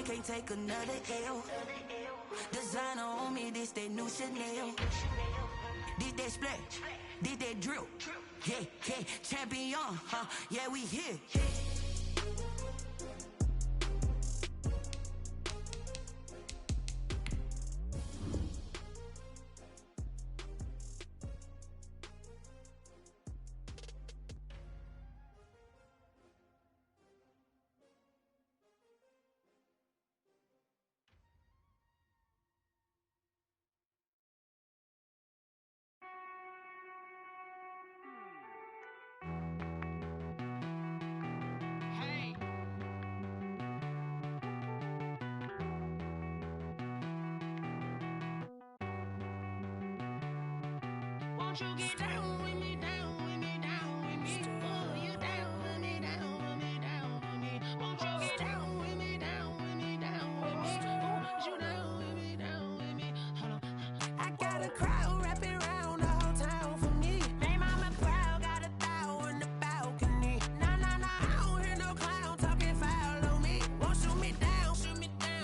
man can't take another L. Designer on me, this that new Chanel. Did that splash, did that drill. Yeah, yeah, champion, huh? Yeah, we here. Won't you get down with me, down with me, down with me? Oh, you down with me, down with me, down with me. Won't you get down with me, down with me, down with me? Oh, you down with me, down with me? Hold on. I got a crowd wrapping around the whole town for me. Made mama proud, got a thou on the balcony. Nah, nah, nah, I don't hear no clown talking foul on me. Won't shoot me down,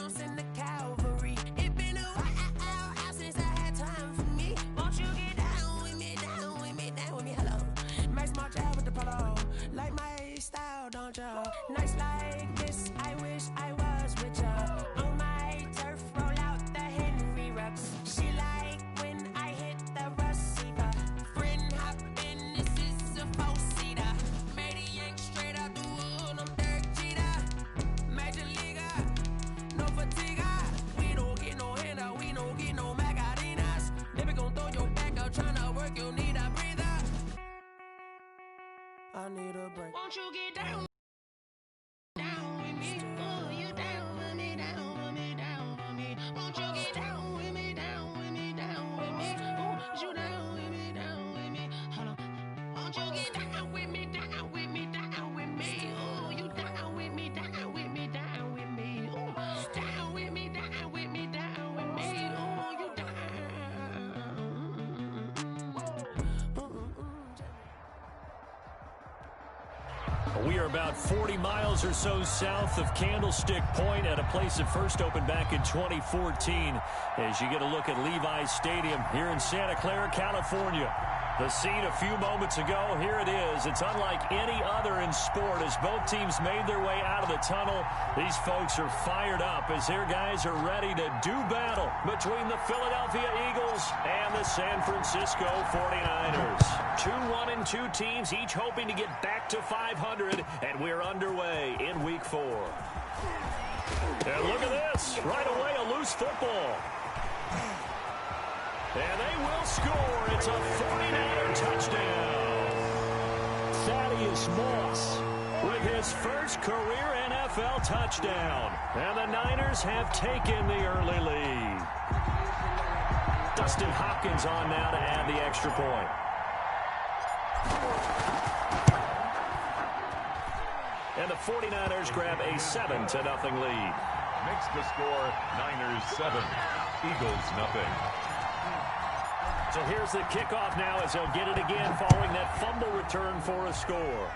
send the cavalry. It been a while since I had time for me. Won't you get down with me, down with me, down with me? Hello. Max March out with the polo. Like my style, don't ya? Nights like this, I wish I was with ya. On my turf, roll out the Henry Rux. She like when I hit the receiver. Friend hop in, this is a four-seater. Made a yank straight out the wood, I'm Derek Jeter. Major leaguer, no fatigue. We don't get no handout, we don't get no Macarinas. Never gon' throw your back out, tryna work, you need a breather. I need a break. Won't you get down? Down with me. Oh, you down with me, down with me, down with me. Won't you get down with me, down with me, down with me? Oh, you down with me, down with me? Hold on. Won't you get down with me, down with me, down with me? Oh, you down with me, down with me, down with me? Oh, down with me, down with me, down with me? Oh, you down. We are about 40 miles or so south of Candlestick Point at a place that first opened back in 2014 as you get a look at Levi's Stadium here in Santa Clara, California. The scene a few moments ago, here it is. It's unlike any other in sport as both teams made their way out of the tunnel. These folks are fired up as their guys are ready to do battle between the Philadelphia Eagles and the San Francisco 49ers. 2-1-2 teams, each hoping to get back to 500, and we're underway in Week 4. And look at this. Right away, a loose football. And they will score. It's a 49er touchdown. Thaddeus Moss with his first career NFL touchdown. And the Niners have taken the early lead. Dustin Hopkins on now to add the extra point. And the 49ers grab a 7-0 lead. Makes the score Niners 7, Eagles 0. So here's the kickoff now as they'll get it again following that fumble return for a score.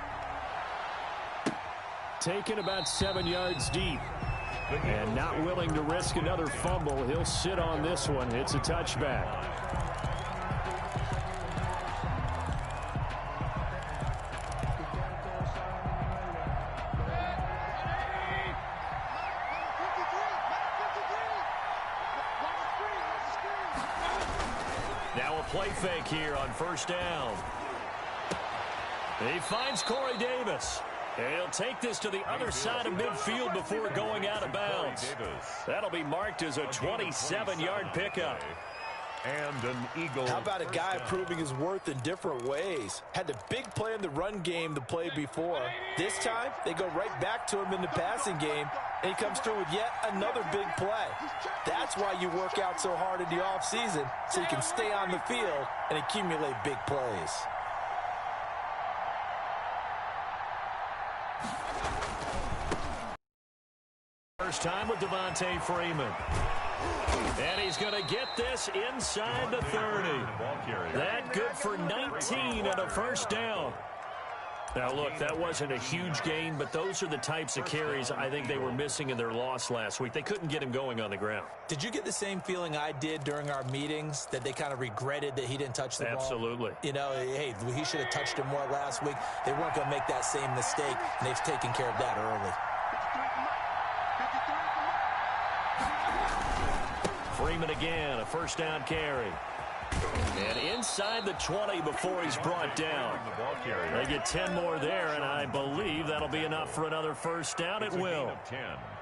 Taken about 7 yards deep. And not willing to risk another fumble. He'll sit on this one. It's a touchback. Now a play fake here on first down. He finds Corey Davis. And he'll take this to the other side of midfield before going out of bounds. That'll be marked as a 27-yard pickup. And an Eagle. How about a guy proving his worth in different ways? Had the big play in the run game the play before. This time, they go right back to him in the passing game, and he comes through with yet another big play. That's why you work out so hard in the offseason, so you can stay on the field and accumulate big plays. First time with Devontae Freeman. And he's going to get this inside the 30. That good for 19 and a first down. Now, look, that wasn't a huge gain, but those are the types of carries I think they were missing in their loss last week. They couldn't get him going on the ground. Did you get the same feeling I did during our meetings, that they kind of regretted that he didn't touch the ball? Absolutely. You know, hey, he should have touched it more last week. They weren't going to make that same mistake, and they've taken care of that early. Freeman again, a first down carry. And inside the 20 before he's brought down. They get 10 more there, and I believe that'll be enough for another first down. It will.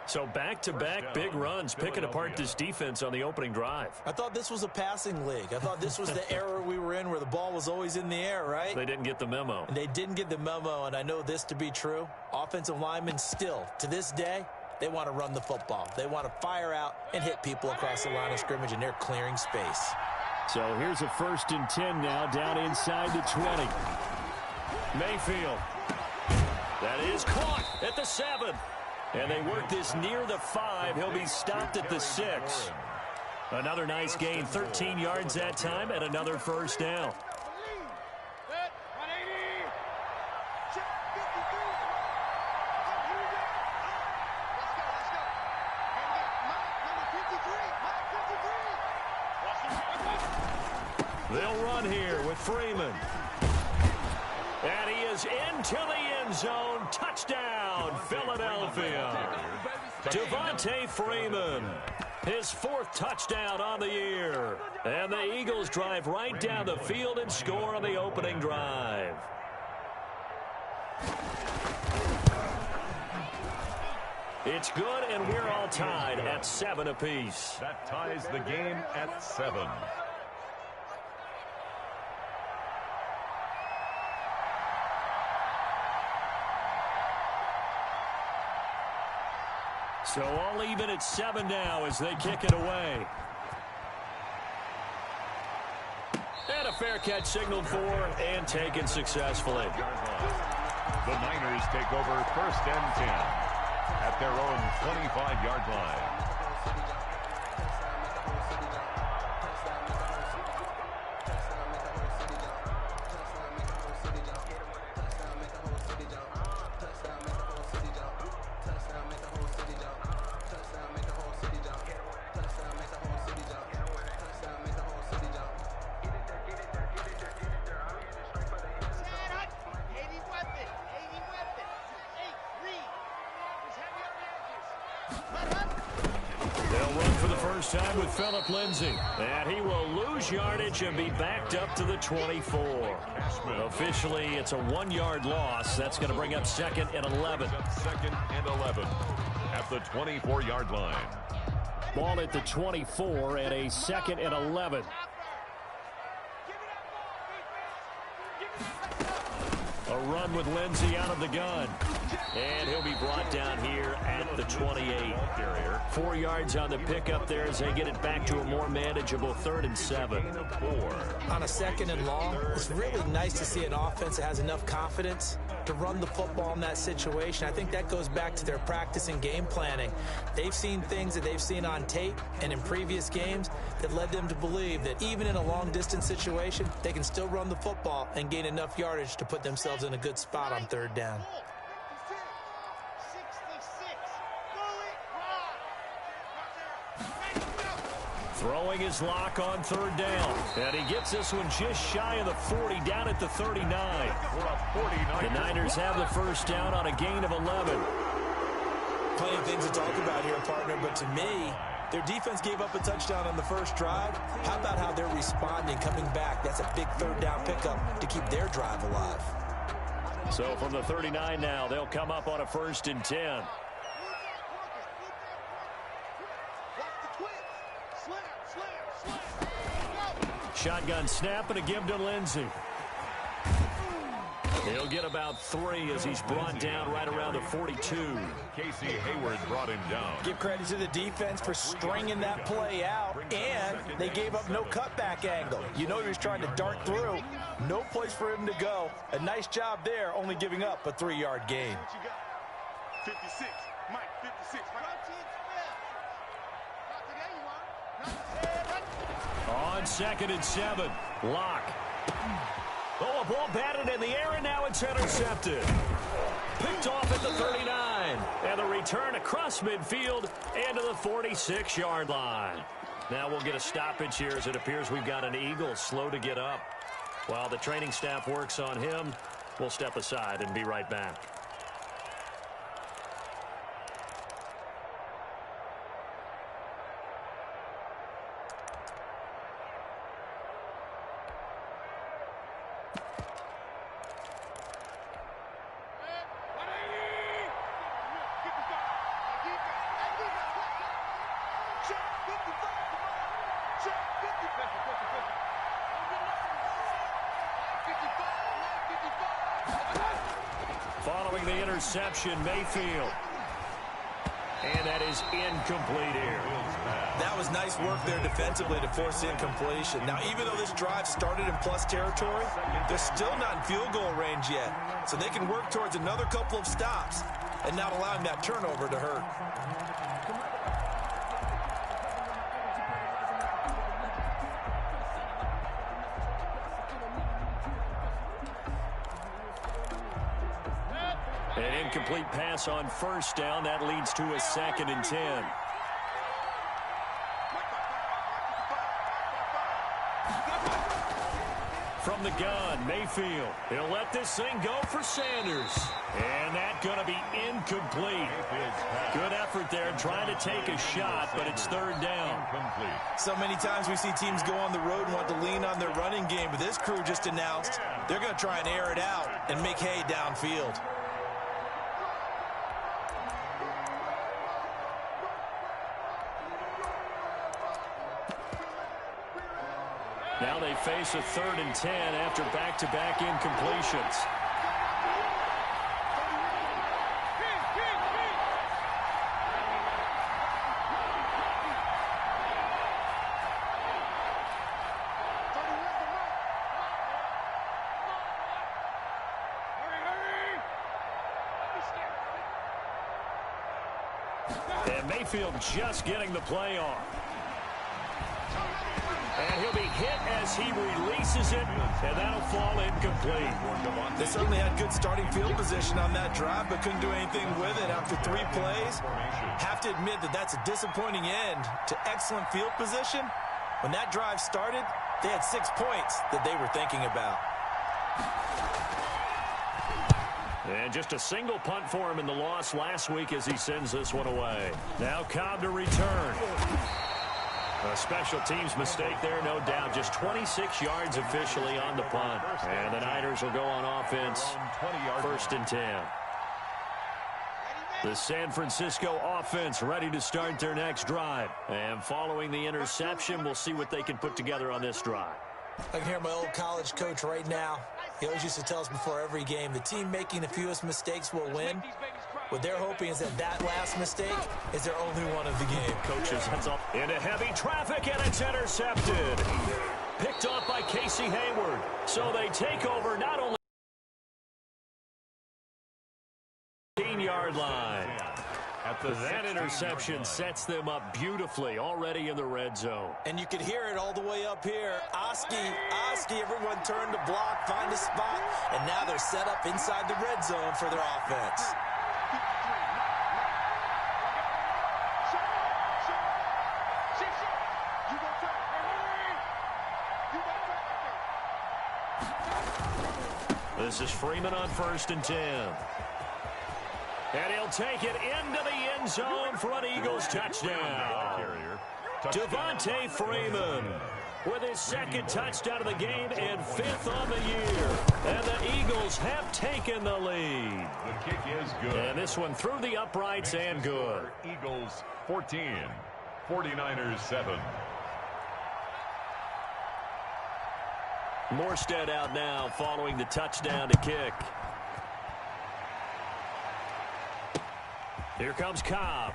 So back-to-back big runs, picking apart this defense on the opening drive. I thought this was a passing league. I thought this was the era we were in where the ball was always in the air, right? They didn't get the memo. And they didn't get the memo, and I know this to be true. Offensive linemen still, to this day, they want to run the football. They want to fire out and hit people across the line of scrimmage, and they're clearing space. So here's a 1st and 10 now, down inside the 20. Mayfield. That is caught at the 7. And they work this near the 5. He'll be stopped at the 6. Another nice gain, 13 yards that time, and another first down. They'll run here with Freeman. And he is into the end zone. Touchdown, Philadelphia. Devontae Freeman, his 4th touchdown on the year. And the Eagles drive right down the field and score on the opening drive. It's good, and we're all tied at 7 apiece. That ties the game at 7. So all even at 7 now as they kick it away. And a fair catch signaled for and taken successfully. The Niners take over 1st and 10 at their own 25-yard line. Time with Phillip Lindsay, and he will lose yardage and be backed up to the 24. Officially, it's a 1-yard loss. That's going to bring up 2nd and 11. 2nd and 11 at the 24-yard line. Ball at the 24 and a 2nd and 11. A run with Lindsay out of the gun. And he'll be brought down here at the 28. 4 yards on the pickup there as they get it back to a more manageable 3rd and 7. On a 2nd and long, it's really nice to see an offense that has enough confidence to run the football in that situation. I think that goes back to their practice and game planning. They've seen things that they've seen on tape and in previous games that led them to believe that even in a long-distance situation, they can still run the football and gain enough yardage to put themselves in a good spot on 3rd down. Throwing his lock on 3rd down. And he gets this one just shy of the 40, down at the 39. The Niners have the first down on a gain of 11. Plenty of things to talk about here, partner, but to me, their defense gave up a touchdown on the first drive. How about how they're responding, coming back? That's a big 3rd down pickup to keep their drive alive. So from the 39 now, they'll come up on a 1st and 10. Shotgun snap and a give to Lindsay. He'll get about 3 as he's brought down right around the 42. Casey Hayward brought him down. Give credit to the defense for stringing that play out, and they gave up no cutback angle. You know he was trying to dart through. No place for him to go. A nice job there, only giving up a 3-yard gain. 56, Mike, 56. On 2nd and 7, Lock. Oh, a ball batted in the air, and now it's intercepted. Picked off at the 39. And the return across midfield and to the 46-yard line. Now we'll get a stoppage here as it appears we've got an Eagle slow to get up. While the training staff works on him, we'll step aside and be right back. Following the interception, Mayfield. And that is incomplete here. That was nice work there defensively to force incompletion. Now, even though this drive started in plus territory, they're still not in field goal range yet. So they can work towards another couple of stops and not allowing that turnover to hurt. An incomplete pass on first down. That leads to a 2nd and 10. From the gun, Mayfield. He'll let this thing go for Sanders. And that's going to be incomplete. Good effort there trying to take a shot, but it's 3rd down. So many times we see teams go on the road and want to lean on their running game, but this crew just announced they're going to try and air it out and make hay downfield. Now they face a 3rd and 10 after back-to-back incompletions. And Mayfield just getting the play off. And he'll be hit as he releases it, and that'll fall incomplete. They certainly had good starting field position on that drive, but couldn't do anything with it after 3 plays. Have to admit that that's a disappointing end to excellent field position. When that drive started, they had 6 points that they were thinking about. And just a single punt for him in the loss last week as he sends this one away. Now Cobb to return. A special teams mistake there, no doubt. Just 26 yards officially on the punt. And the Niners will go on offense. 1st and 10. The San Francisco offense ready to start their next drive. And following the interception, we'll see what they can put together on this drive. I can hear my old college coach right now. He always used to tell us before every game, the team making the fewest mistakes will win. What they're hoping is that that last mistake is their only one of the game. Coaches heads up into heavy traffic, and it's intercepted. Picked off by Casey Hayward. So they take over not only 15-yard line. That interception sets them up beautifully already in the red zone. And you can hear it all the way up here. Oski, everyone turned to block, find a spot, and now they're set up inside the red zone for their offense. This is Freeman on 1st and 10. And he'll take it into the end zone for an Eagles touchdown. Devontae Freeman with his 2nd touchdown of the game and 5th on the year. And the Eagles have taken the lead. The kick is good. And this one through the uprights and good. Eagles 14, 49ers 7. Morstead out now following the touchdown to kick. Here comes Cobb.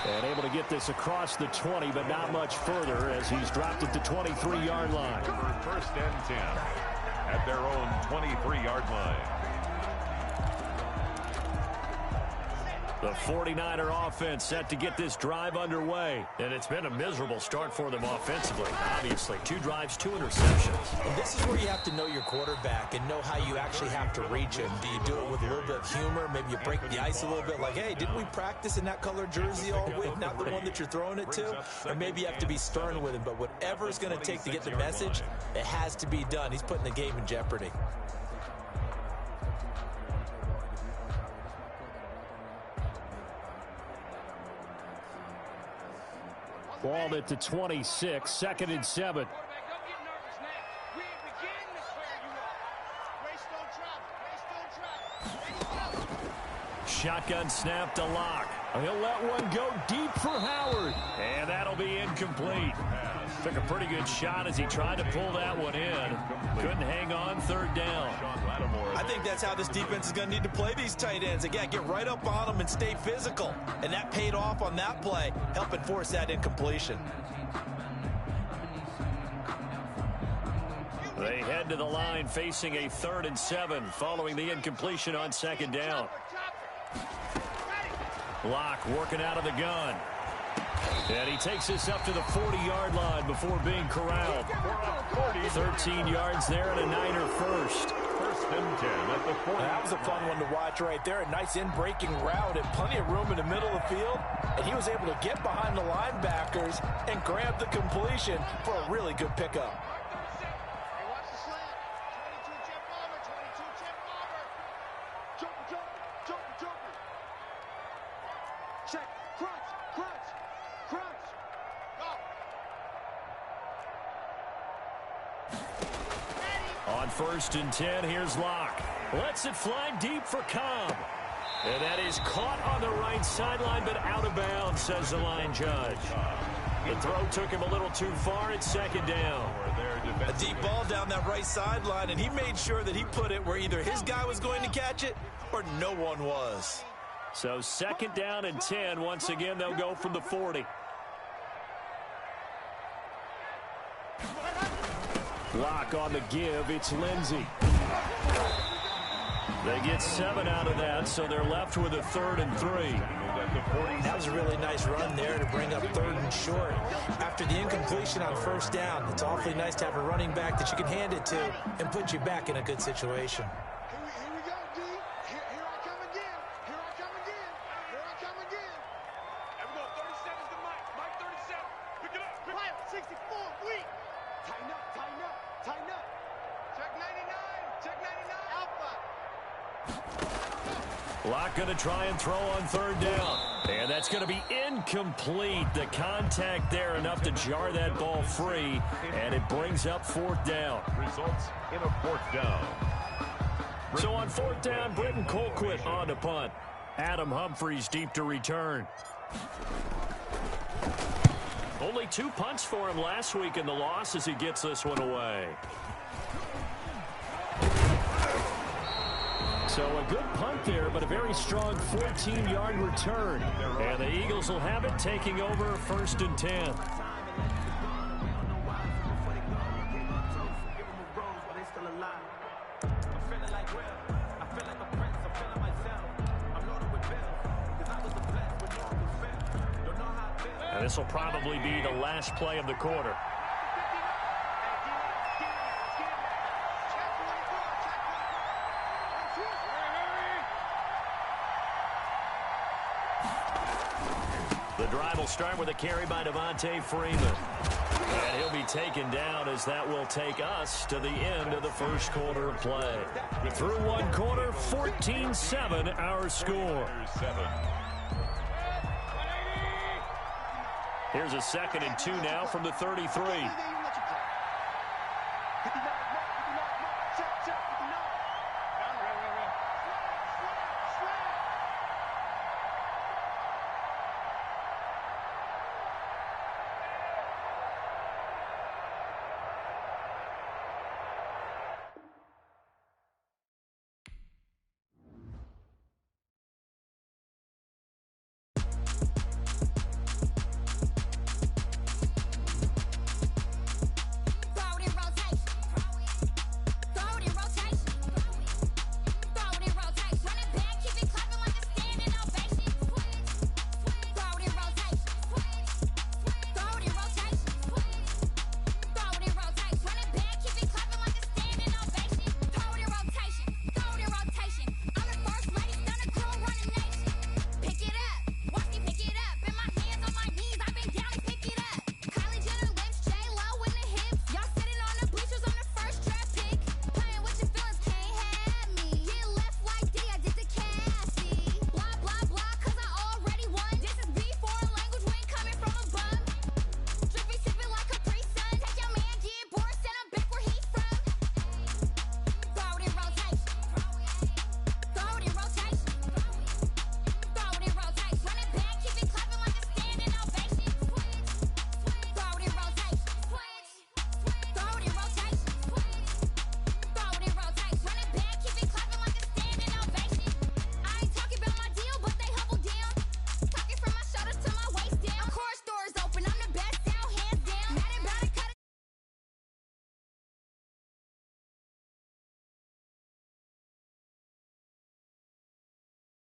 And able to get this across the 20, but not much further as he's dropped at the 23-yard line. 1st and 10 at their own 23-yard line. The 49er offense set to get this drive underway. And it's been a miserable start for them offensively, obviously. 2 drives, 2 interceptions. And this is where you have to know your quarterback and know how you actually have to reach him. Do you do it with a little bit of humor? Maybe you break the ice a little bit like, hey, didn't we practice in that colored jersey all week? Not the one that you're throwing it to? Or maybe you have to be stern with him. But whatever it's going to take to get the message, it has to be done. He's putting the game in jeopardy. Ball at the 26, 2nd and 7. Shotgun snap to Locke. He'll let one go deep for Howard. And that'll be incomplete. Took a pretty good shot as he tried to pull that one in. Couldn't hang on, 3rd down. I think that's how this defense is going to need to play these tight ends. Again, get right up on them and stay physical. And that paid off on that play, helping force that incompletion. They head to the line facing a 3rd and 7 following the incompletion on 2nd down. Locke working out of the gun. And he takes this up to the 40-yard line before being corralled. 13 yards there and a Niner first. 1st and 10 at the 40. That was a fun one to watch right there. A nice in-breaking route and plenty of room in the middle of the field. And he was able to get behind the linebackers and grab the completion for a really good pickup. On 1st and 10, here's Locke. Lets it fly deep for Cobb. And that is caught on the right sideline, but out of bounds, says the line judge. The throw took him a little too far at 2nd down. A deep ball down that right sideline, and he made sure that he put it where either his guy was going to catch it or no one was. So 2nd down and 10. Once again, they'll go from the 40. Locke on the give. It's Lindsey. They get 7 out of that, so they're left with a 3rd and 3. That was a really nice run there to bring up 3rd and short. After the incompletion on 1st down, it's awfully nice to have a running back that you can hand it to and put you back in a good situation. Here we go, D. Here I come again. Here I come again. Here I come again. There we go. 37's the Mike. Mike 37. Pick it up. Fire 64. Weak. Tighten up. Tighten up. Tighten up. Check 99. Check 99. Alpha. Locke going to try and throw on 3rd down. And that's going to be incomplete. The contact there enough to jar that ball free. And it brings up 4th down. Results in a 4th down. So on 4th down, Britton Colquitt on to punt. Adam Humphries deep to return. Only 2 punts for him last week in the loss as he gets this one away. So a good punt there, but a very strong 14-yard return. And the Eagles will have it, taking over 1st and 10. And this will probably be the last play of the quarter. The drive will start with a carry by Devontae Freeman. And he'll be taken down as that will take us to the end of the 1st quarter of play. Through 1 quarter, 14-7 our score. Here's a 2nd and 2 now from the 33.